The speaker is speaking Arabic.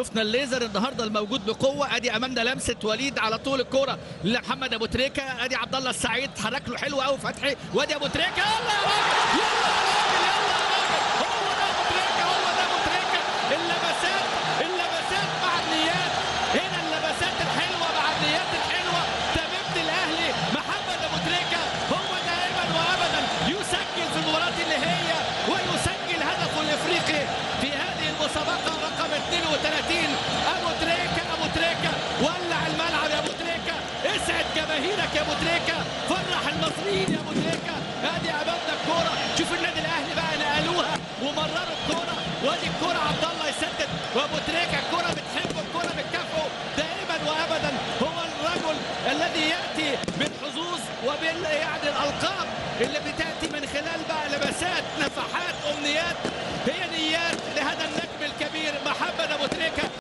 شفنا الليزر النهارده الموجود بقوه. ادي امامنا لمسه وليد على طول الكوره لمحمد ابو تريكه. ادي عبد الله السعيد حرك له حلو قوي فتحي. وادي ابو تريكه يلا يا راجل يلا يا راجل هو ده ابو تريكه هو ده ابو تريكه. اللمسات مع النيات. هنا اللمسات الحلوه مع النيات الحلوه. تميمة الاهلي محمد ابو تريكه هو دائما وابدا يسجل في المباراه النهائيه ويسجل هدفه الافريقي في هذه المسابقه رقم 32. ابو تريكه ولع الملعب يا ابو تريكه. اسعد جماهيرك يا ابو تريكه. فرح المصريين يا ابو تريكه. ادي امامنا الكوره. شوف النادي الاهلي بقى نقلوها ومرروا الكوره. وادي الكوره عبد الله يسدد وابو تريكه الكوره بتحبه الكوره بتكافئه دائما وابدا. هو الرجل الذي ياتي بالحظوظ يعني الالقاب اللي بتاتي من خلال بقى لمسات نفحات امنيات. هي نيات